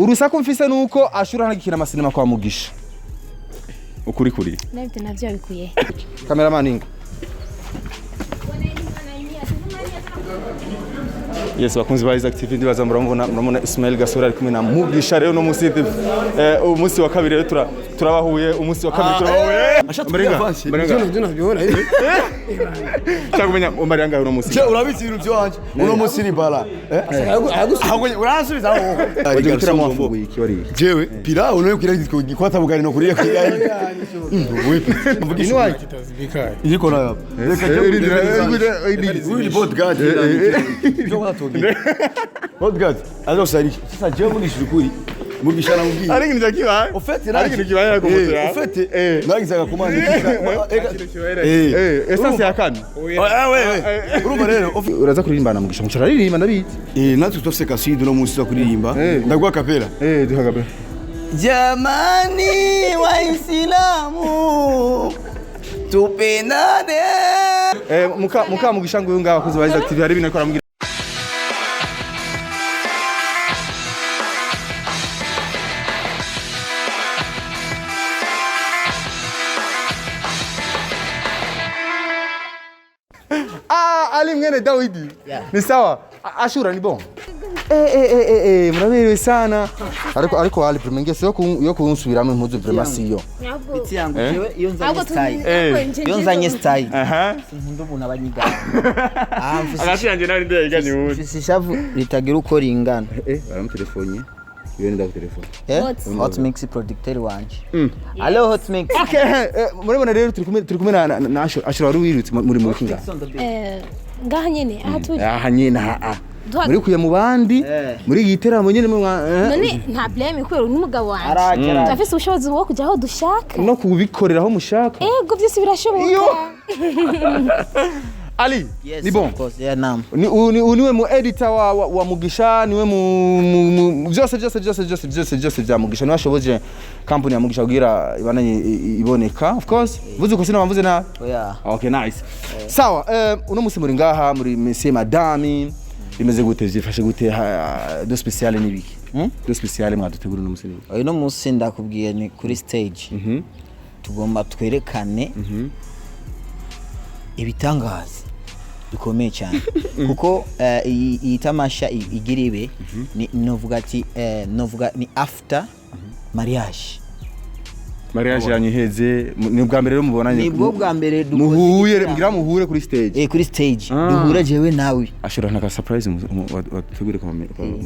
urusaku mfise nuko ashura nagikina amasinema kwa Mugisha ukuri kuri nabyo navyo bikuye cameraman ingo Yes bakunzi ba Isaac TV ndibaza muramubona Ismail Gasore ari kumwe na Mugisha rero no musi umunsi wa kabiri rero turabahuye umunsi wa kabiri turabahuye Marenga nabyibona cyagumenya Marenga uno musi urabitse ibintu byo wanje uno musi ni bala urasubiza aho ugitira mu wafunguye iki wari jewe pira uno kwira gikwata bugari no kuriya kigali mvugisha wayi yiko na uri podcast podcast alors ça je mugisha ukuri Mugisha na mubwiye ari kintu kibaye ofete ari kintu kibaye ko muto ya ofete nagizaga kumanje essence ya kane urumva rero uraza kuririmba Mugisha mucara aririmba ndabizi natwe tose kasidi no musi kuririmba ndagwa kapera duha kapera jamani waislamu tupendane muka Mugisha ngo ngaho kuzo Isaac TV hari binakora mugira Ali mwene Dawidi ni sawa ashura ni bon muraberewe sana ariko Ali primengese yo kunsubiramo impuzu primasiyo biti yangu jewe iyo nzanye style sinkunda umuntu abanyiga agashanje nari ndeganye ubu sishavu litagira uko ringana baramutelefone iyo nda telefone hot mix producteur wanje allo hot mix okay murabona rero turi kumwe na ashura wari wirutse muri mu kinga ngaha nyene aha nyene muri kuya mu bandi muri giteramo nyene none nta blame kwero n'umugabo wanje afise ubushobozi bwo kujya aho dushaka no kubikorera aho mushaka ego byose birashoboka Ali ni bon yeah nam niwe mu editor wa Mugisha niwe mu byose bya Mugisha niwe ashoboje company ya Mugisha kugira ibananye iboneka of course vuze ko sinamvuze na yeah okay nice sawa uno musi muri ngaha muri monsieur madame bimeze gute zifashe gute do special nibiki do special mwadutegura uno musi uno musi ndakubwiye ni kuri stage tugomba twerekane ibitangaza bikomeye cyane kuko iyi tamasha igiribe novuga ati novuga ni after mariage yanyiheze ni bwa mbere rero mubonanye ni bwo bwa mbere muhure kuri stage kuri stage duhura jewe nawe ashora naka surprise wategure ko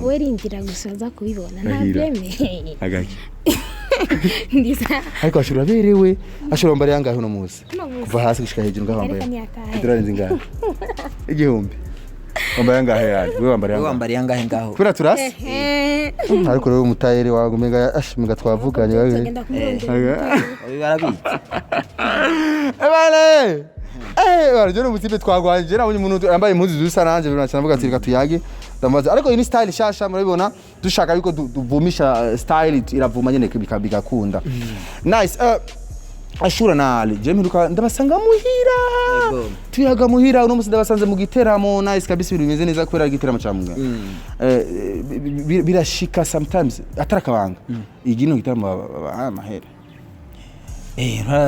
we rindira gusaza kubibona nta blame agaki ariko ashora berewe ashora mbare yangahe no muzi kuva hasi gushika hejuru ngabambaye turarenze ngahe igihumbi wambaye yangahe yaje we wambare yangahe ngaho kura turasi ariko rero umutayere wagumenga ashiminga twavuganye barabitse ebale barajye umusibe twagwanje nabonye umuntu yambaye impuzu zisa nanje birunacana avuga ati reka tuyage ndamaze ariko ini style shasha murabibona dushaka yuko duvumisha style iravuma nyene bigakunda nice ashura na Ali je mperuka ndabasanga muhira tuyaga muhira uno musi ndabasanze mu giteramo nice kabisa ibintu bimeze neza kubera giteramo cyamwe birashika sometimes atarakabanga igino giteramo amahera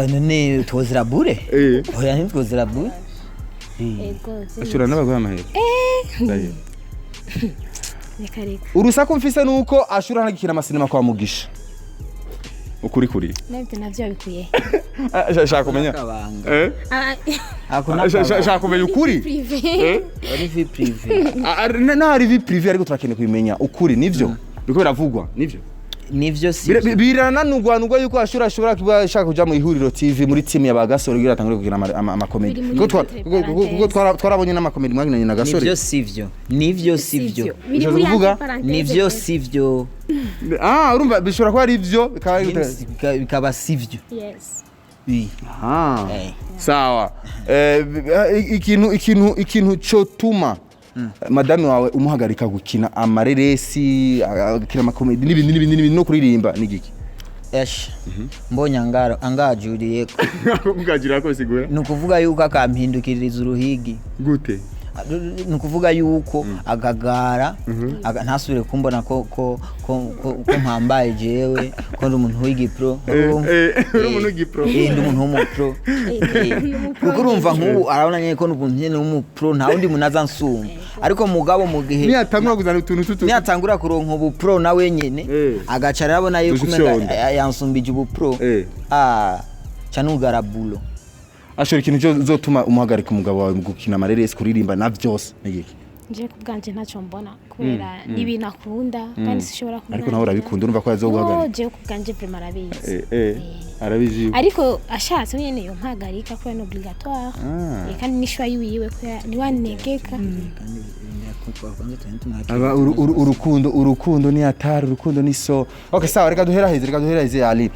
none tozirabure oya ntitwozirabure ashura n'abagwa amahera nekareka urusaku mfise nuko ashura nagikina amasinema kwa Mugisha ukuri kuri nabyo navyo bikuye shaka kumenya shaka kumenya ukuri ari vie privé na vie privé ariko turakene kubimenya ukuri nivyo biko biravugwa nivyo si birananugwa yuko ashura kubashaka kuja mu ihuriro TV muri team ya bagasore kugira atangure kugira ama comedy kuko twarabonye n'ama comedy mwaginanye na gasore nivyo sivyo kuvuga nivyo sivyo urumva bishobora kuba ari ivyo bikaba sivyo yes sawa ikintu cyotuma madame wawe umuhagarika gukina amareresi agakina amakomedi n'ibindi no kuririmba nigiki mbonye angajuriye kugagira ko sigura nukuvuga yuko akampindukiriza uruhigi gute nukuvuga yuko agagara ntasubire kumbona ko mpambaye jewe ko ndi umuntu w'igipro umuntu w'igipro ndi umuntu w'umupro kuko urumva nk'ubu arabona nyene ko n'umuntu nyene w'umupro nta wundi muntu azansumba ariko mugabo mu gihe niyatangura kuzana utuntu tutu niyatangura kuronka ubupro nawe nyene agaca arabona yuko yansumbije ubupro canugarabulo ashora ikintu zotuma umuhagarika umugabo wawe gukina amareresi kuririmba na byose n'igiki nje kubwanje ntacyo mbona kubera ibintu akunda kandi sishobora kumenya ariko nawe urabikunda urumva ko yazoguhagarika nje kubwanje vraiment arabizi arabizi ariko ashatse nyene yo mpagarika ko ni obligatoire kandi nishwa yiwe ko ni wanegeka aba urukundo ni atari urukundo ni so okay sawa reka duhera hize Ali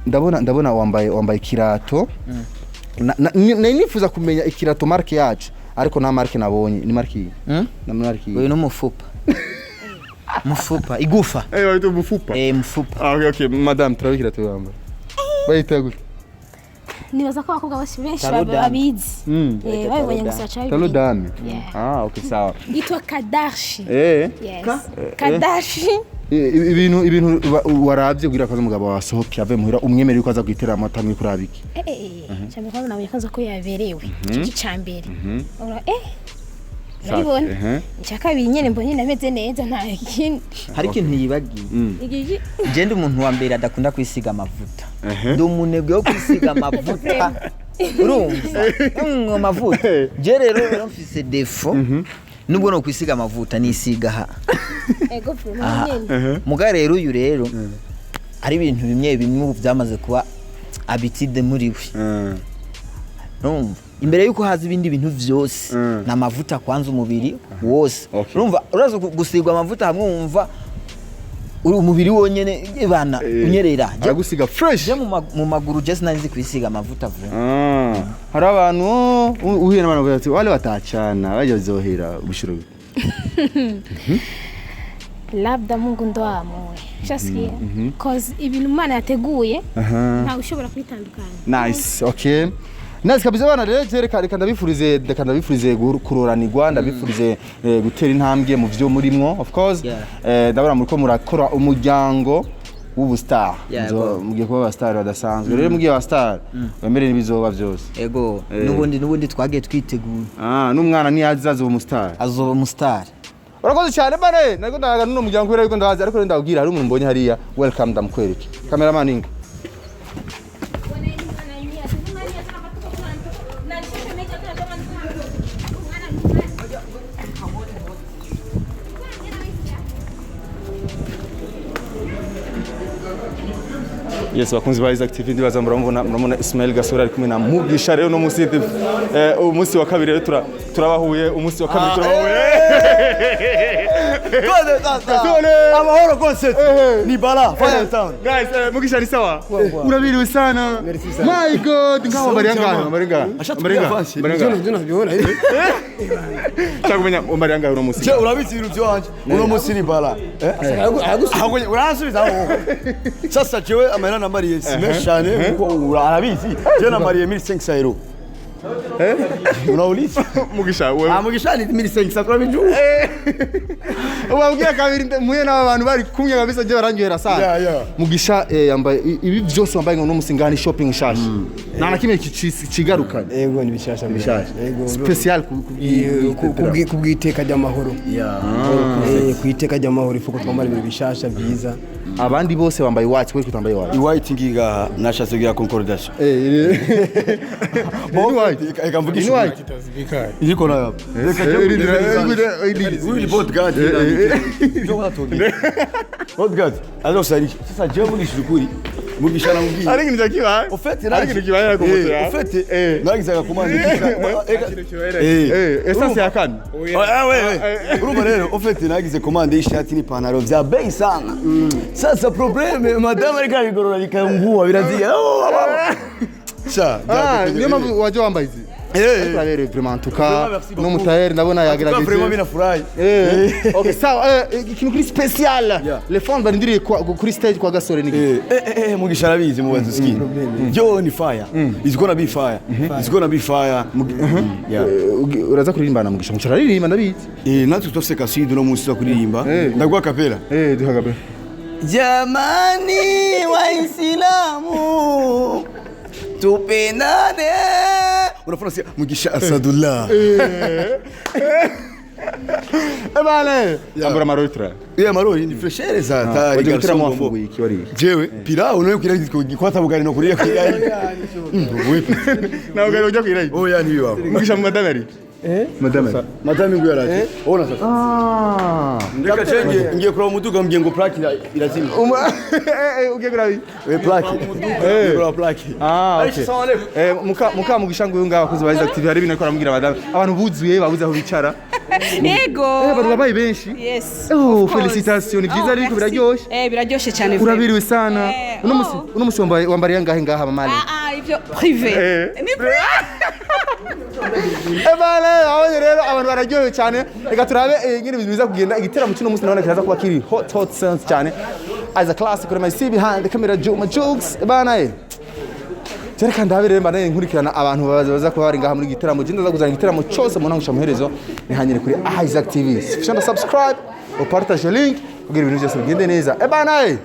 ndabona wambaye kirato nifuza kumenya ikirato marke yacu ariko na marke nabonye ni marke na marke uyu no mufupa igufa wayito mufupa mufupa okay madame trawe kirato yambaye bayita gute nibaza ko abakobwa bose benshi babizi babibonye gusa cyane talo dame okay sawa itwa Kadashi yes Kadashi ibintu warabye kugira akaza umugabo wasohoke ave muhira umwemerera ko aza kwitera amata muri kurabiki cyane ko nawe kaza ko yaberewe cyambere urabona cyakabiri nyene mbonye nameze neza nta kintu hari ikintu yibagiye gende umuntu wa mbere adakunda kwisiga amavuta ndi umunebwe wo kwisiga amavuta urumva amavuta je rero mfise defo nubwo no kwisiga amavuta nisiga ha ego nyene muga rero uyu rero ari ibintu bimwe byamaze kuba habitude muri we urumva imbere yuko haza ibindi bintu vyose na mavuta kwanza umubiri wose urumva urazo gusigwa amavuta hamwe wumva uri umubiri wonyene bana unyerera agusiga fresh mu maguru just nazi kwisiga amavuta vuba hari abantu uhiye n'abantu bati wale batacana bajozohera ubushiro labda Mungu ndo amwe shasikia cause ibintu Imana yateguye nta ushobora kwitandukanya nice okay Nazi kabisa bana rero reka ndabifurize kuroranirwa ndabifurize gutera intambwe mu byo murimwo of course ndabona muri ko murakora umuryango w'ubustar mugiye kuba abastar badasanzwe rero mugiye abastar wemerere ibizoba byose ego nubundi twagiye twitegura n'umwana ni azaza azoba umustar urakoze cyane bane nariko ndaga n'uno muryango wera ariko ndahazi ariko ndabwira hari umuntu mbonye hariya welcome ndamukwereke cameraman inga Yes, bakunzi ba Isaac TV ndibaza muramubona Ismail Gasore ari kumwe na Mugisha rero no umunsi wa kabiri rero turabahuye umunsi wa kabiri turabahuye amahoro concert ni bala fire town guys Mugisha ni sawa urabiriwe sana my god ngaho barenga chakumenya umbarenga uno munsi urabizi ibintu byanje uno munsi ni bala urasubiza sasa jewe amena namariye simeshane kuko arabizi je namariye 1500 euro unauliza Mugisha wewe Mugisha ni 1500 kwa biju ubabwiye kabiri muye n'abantu bari kumwe kabisa je barangiye sana Mugisha yambaye ibi byose wambaye ngo no musingani shopping shashi nana kimwe kigarukana yego ni bishasha yego special kubwiteka ry'amahoro kwiteka ry'amahoro ifuko twamara ibintu bishasha byiza abandi bose bambaye white kuri kutambaye white white ngiga nashatse kugira concordation eka mvugisha white iriko nayo uri podcast podcast alors sasa je mvugisha ukuri Mugisha namubwiye ari kintu kibaye ofete ari kintu kibaye ku moto ya ofete nagizaga kumandika essence ya kane urumva rero ofete nagize commande y'ishati n'ipantaro vya bei sana sasa probleme madame ariko abigorora bikangua biraziga niyo mpamvu waje wambaye izi ariko rero vraiment tuka no mutaheri ndabona Vraiment yagerageze binafurahi. okay sawa ikintu kuri special les fans barindiriye kuri stage kwa Gasore niki Mugisha arabizi mubaze ski. Yo ni fire. It's gonna be fire. It's gonna be fire. Yeah. uraza kuririmbana Mugisha mucararirimba ndabizi Natwe tutafise kasidu no munsi kuririmba. Ndagwa kapela. duha kapela Jamani Waislamu tupendane. Unafuna sia Mugisha Asadullah. bale ambura maroitra Marori ni freshere za tari garçon mwafunguye iki wari jewe pilau nayo kira kwata bugari no kuriya kigari. na ugari ujya kwirayi Oya ni biwa. Mugisha madame ari Madame ngo yaraje. Ona sasa. Ndeka chenge ngiye kura muduga mbye ngo plaque irazima. ugiye kurayi Plaque. Kura plaque. okay muka Mugisha ngo ngaho abakozi ba Isaac TV hari ibintu ariko aramubwira abantu buzuye babuze aho bicara Yego. abantu babaye benshi Yes. Félicitations ni byiza ariko biraryoshe Biraryoshe cyane. urabiriwe sana uno musi wambariye ngahe ngaha mamale Ivyo privé. Ni bale abonye rero abantu bararyohewe cyane reka turabe nyine biza kugenda igitera mu kino musi nabona kiraza kuba kiri hot sense cyane as a classic on my see behind the camera Juma Jokes bana Jereka ndabire mba naye nkurikirana abantu baza kuba bari ngaha muri gitaramo jinda za kuzana gitaramo cyose mu nangusha muherezo ni hanyere kuri Isaac TV. Shanda subscribe, upartage link kugira ibintu byose bigende neza. Bana